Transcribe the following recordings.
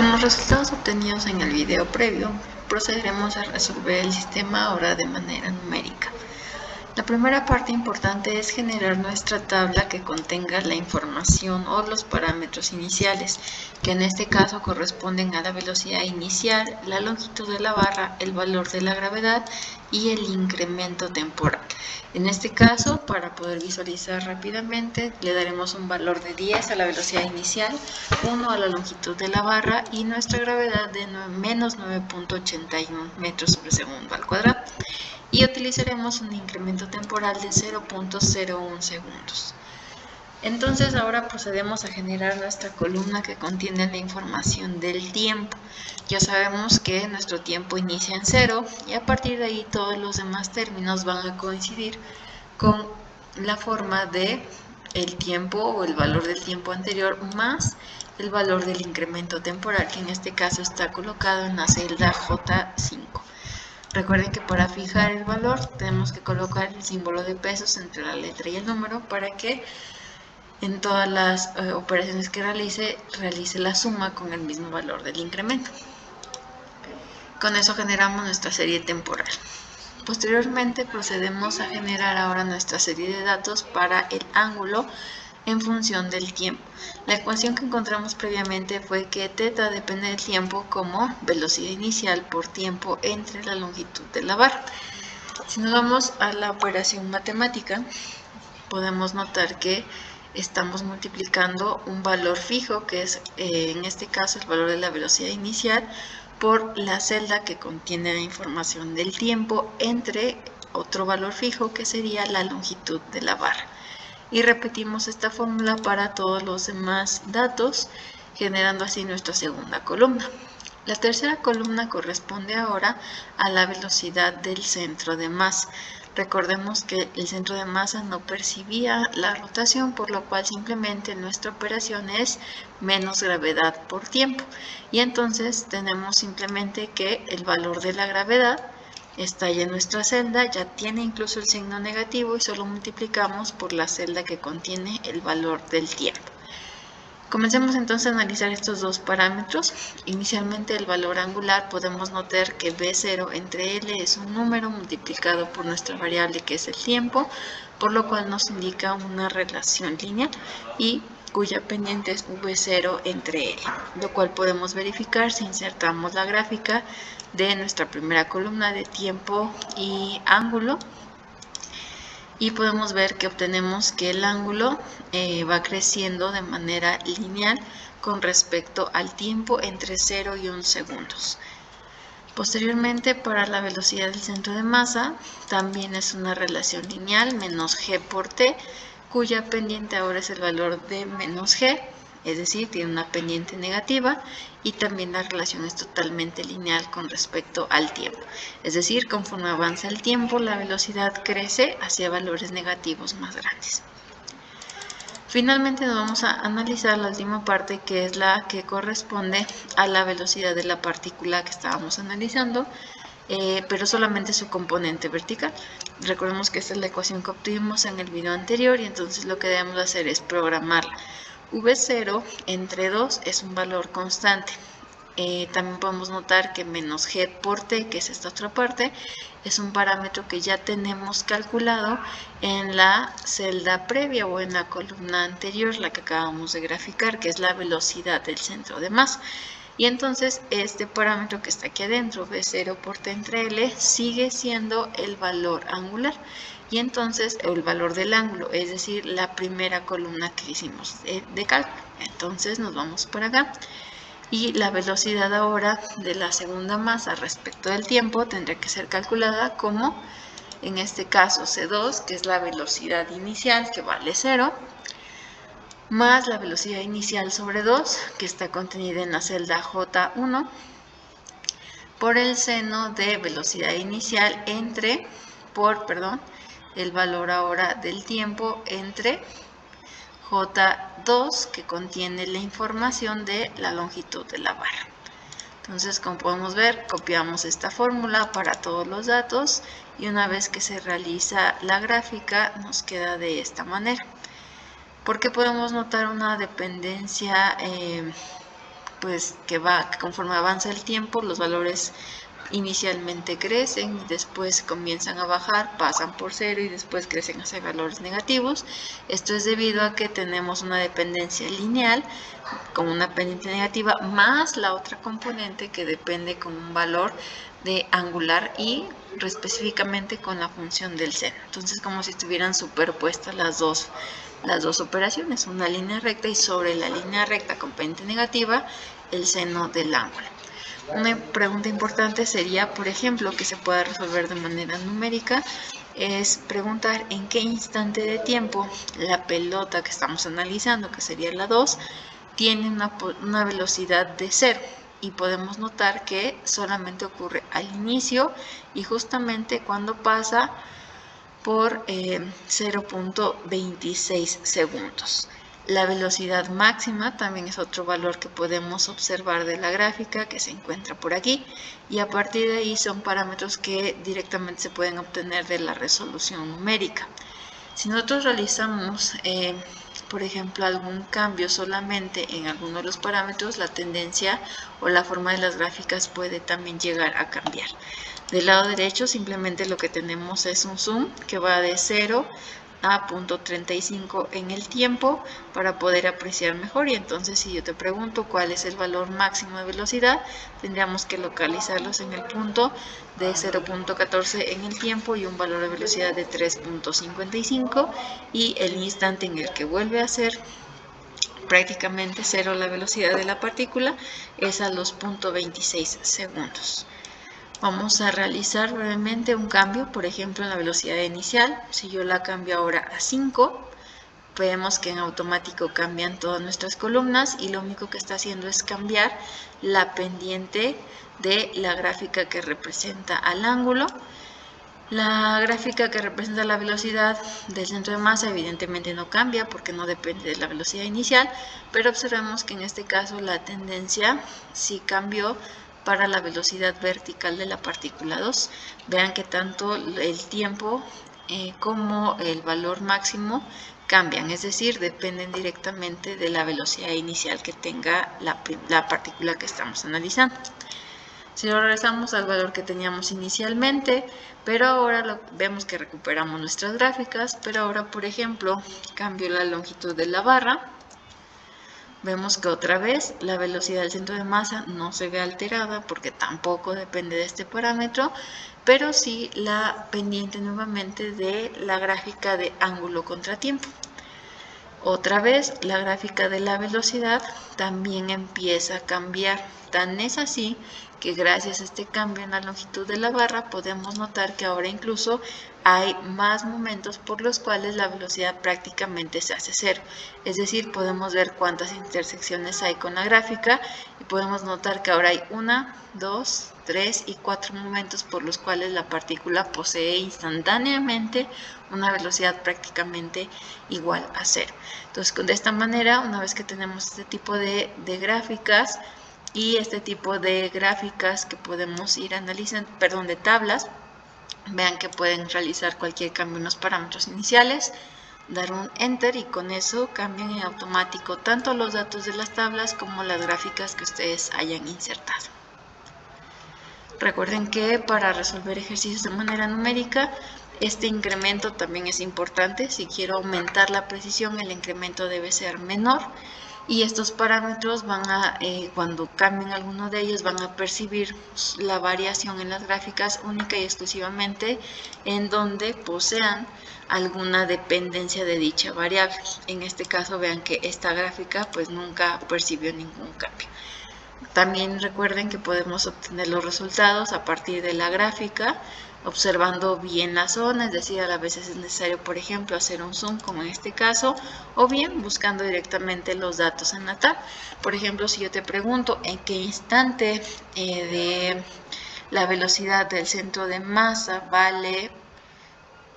Con los resultados obtenidos en el video previo, procederemos a resolver el sistema ahora de manera numérica. La primera parte importante es generar nuestra tabla que contenga la información o los parámetros iniciales, que en este caso corresponden a la velocidad inicial, la longitud de la barra, el valor de la gravedad y el incremento temporal. En este caso, para poder visualizar rápidamente, le daremos un valor de 10 a la velocidad inicial, 1 a la longitud de la barra y nuestra gravedad de menos 9.81 metros sobre segundo al cuadrado. Y utilizaremos un incremento temporal de 0.01 segundos. Entonces ahora procedemos a generar nuestra columna que contiene la información del tiempo. Ya sabemos que nuestro tiempo inicia en 0 y a partir de ahí todos los demás términos van a coincidir con la forma de el tiempo o el valor del tiempo anterior más el valor del incremento temporal, que en este caso está colocado en la celda J5. Recuerden que para fijar el valor tenemos que colocar el símbolo de pesos entre la letra y el número para que en todas las operaciones que realice la suma con el mismo valor del incremento. Con eso generamos nuestra serie temporal. Posteriormente procedemos a generar ahora nuestra serie de datos para el ángulo en función del tiempo. La ecuación que encontramos previamente fue que θ depende del tiempo como velocidad inicial por tiempo entre la longitud de la barra. Si nos vamos a la operación matemática, podemos notar que estamos multiplicando un valor fijo, que es en este caso el valor de la velocidad inicial, por la celda que contiene la información del tiempo entre otro valor fijo que sería la longitud de la barra. Y repetimos esta fórmula para todos los demás datos, generando así nuestra segunda columna. La tercera columna corresponde ahora a la velocidad del centro de masa. Recordemos que el centro de masa no percibía la rotación, por lo cual simplemente nuestra operación es menos gravedad por tiempo. Y entonces tenemos simplemente que el valor de la gravedad está ya en nuestra celda, ya tiene incluso el signo negativo y solo multiplicamos por la celda que contiene el valor del tiempo. Comencemos entonces a analizar estos dos parámetros. Inicialmente el valor angular, podemos notar que B0 entre L es un número multiplicado por nuestra variable que es el tiempo, por lo cual nos indica una relación lineal y cuya pendiente es V0 entre L, lo cual podemos verificar si insertamos la gráfica de nuestra primera columna de tiempo y ángulo. Y podemos ver que obtenemos que el ángulo va creciendo de manera lineal con respecto al tiempo entre 0 y 1 segundos. Posteriormente, para la velocidad del centro de masa, también es una relación lineal, menos g por t, cuya pendiente ahora es el valor de menos g, es decir, tiene una pendiente negativa, y también la relación es totalmente lineal con respecto al tiempo. Es decir, conforme avanza el tiempo, la velocidad crece hacia valores negativos más grandes. Finalmente nos vamos a analizar la última parte, que es la que corresponde a la velocidad de la partícula que estábamos analizando, pero solamente su componente vertical. Recordemos que esta es la ecuación que obtuvimos en el video anterior y entonces lo que debemos hacer es programarla. V0 entre 2 es un valor constante. También podemos notar que menos g por t, que es esta otra parte, es un parámetro que ya tenemos calculado en la celda previa o en la columna anterior, la que acabamos de graficar, que es la velocidad del centro de masa. Y entonces este parámetro que está aquí adentro, V0 por t entre L, sigue siendo el valor angular. Y entonces el valor del ángulo, es decir, la primera columna que hicimos de cálculo. Entonces nos vamos por acá. Y la velocidad ahora de la segunda masa respecto del tiempo tendría que ser calculada como, en este caso, C2, que es la velocidad inicial, que vale 0, más la velocidad inicial sobre 2, que está contenida en la celda J1, por el seno de velocidad inicial el valor ahora del tiempo entre J2, que contiene la información de la longitud de la barra. Entonces, como podemos ver, copiamos esta fórmula para todos los datos y una vez que se realiza la gráfica nos queda de esta manera. ¿Por qué podemos notar una dependencia pues que conforme avanza el tiempo, los valores inicialmente crecen y después comienzan a bajar, pasan por cero y después crecen hacia valores negativos. Esto es debido a que tenemos una dependencia lineal con una pendiente negativa más la otra componente que depende con un valor de angular y específicamente con la función del seno. Entonces, como si estuvieran superpuestas las dos operaciones, una línea recta y sobre la línea recta con pendiente negativa el seno del ángulo. Una pregunta importante sería, por ejemplo, que se pueda resolver de manera numérica, es preguntar en qué instante de tiempo la pelota que estamos analizando, que sería la 2, tiene una velocidad de 0. Y podemos notar que solamente ocurre al inicio y justamente cuando pasa por 0.26 segundos. La velocidad máxima también es otro valor que podemos observar de la gráfica que se encuentra por aquí, y a partir de ahí son parámetros que directamente se pueden obtener de la resolución numérica. Si nosotros realizamos, por ejemplo, algún cambio solamente en alguno de los parámetros, la tendencia o la forma de las gráficas puede también llegar a cambiar. Del lado derecho simplemente lo que tenemos es un zoom que va de 0 a 0.35 en el tiempo para poder apreciar mejor, y entonces si yo te pregunto cuál es el valor máximo de velocidad, tendríamos que localizarlos en el punto de 0.14 en el tiempo y un valor de velocidad de 3.55, y el instante en el que vuelve a ser prácticamente cero la velocidad de la partícula es a los 0.26 segundos. Vamos a realizar brevemente un cambio, por ejemplo en la velocidad inicial. Si yo la cambio ahora a 5, vemos que en automático cambian todas nuestras columnas y lo único que está haciendo es cambiar la pendiente de la gráfica que representa al ángulo. La gráfica que representa la velocidad del centro de masa evidentemente no cambia porque no depende de la velocidad inicial, pero observemos que en este caso la tendencia sí cambió para la velocidad vertical de la partícula 2. Vean que tanto el tiempo como el valor máximo cambian, es decir, dependen directamente de la velocidad inicial que tenga la partícula que estamos analizando. Si lo regresamos al valor que teníamos inicialmente, pero ahora vemos que recuperamos nuestras gráficas, pero ahora, por ejemplo, cambio la longitud de la barra. Vemos que otra vez la velocidad del centro de masa no se ve alterada porque tampoco depende de este parámetro, pero sí la pendiente nuevamente de la gráfica de ángulo contra tiempo. Otra vez la gráfica de la velocidad también empieza a cambiar. Tan es así que gracias a este cambio en la longitud de la barra podemos notar que ahora incluso hay más momentos por los cuales la velocidad prácticamente se hace cero. Es decir, podemos ver cuántas intersecciones hay con la gráfica y podemos notar que ahora hay 1, 2, 3 y 4 momentos por los cuales la partícula posee instantáneamente una velocidad prácticamente igual a cero. Entonces, de esta manera, una vez que tenemos este tipo de gráficas y este tipo de gráficas que podemos ir analizando, de tablas, vean que pueden realizar cualquier cambio en los parámetros iniciales, dar un enter y con eso cambian en automático tanto los datos de las tablas como las gráficas que ustedes hayan insertado. Recuerden que para resolver ejercicios de manera numérica, este incremento también es importante. Si quiero aumentar la precisión, el incremento debe ser menor. Y estos parámetros cuando cambien alguno de ellos, van a percibir la variación en las gráficas única y exclusivamente en donde posean alguna dependencia de dicha variable. En este caso, vean que esta gráfica pues nunca percibió ningún cambio. También recuerden que podemos obtener los resultados a partir de la gráfica, observando bien la zona, es decir, a veces es necesario, por ejemplo, hacer un zoom, como en este caso, o bien buscando directamente los datos en la tabla. Por ejemplo, si yo te pregunto en qué instante de la velocidad del centro de masa vale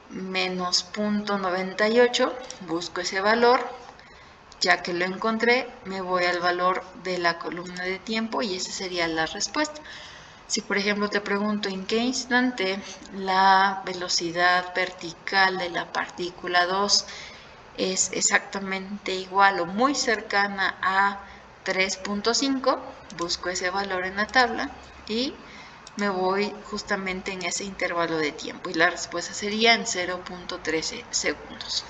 menos 0.98, busco ese valor. Ya que lo encontré, me voy al valor de la columna de tiempo y esa sería la respuesta. Si por ejemplo te pregunto en qué instante la velocidad vertical de la partícula 2 es exactamente igual o muy cercana a 3.5, busco ese valor en la tabla y me voy justamente en ese intervalo de tiempo y la respuesta sería en 0.13 segundos.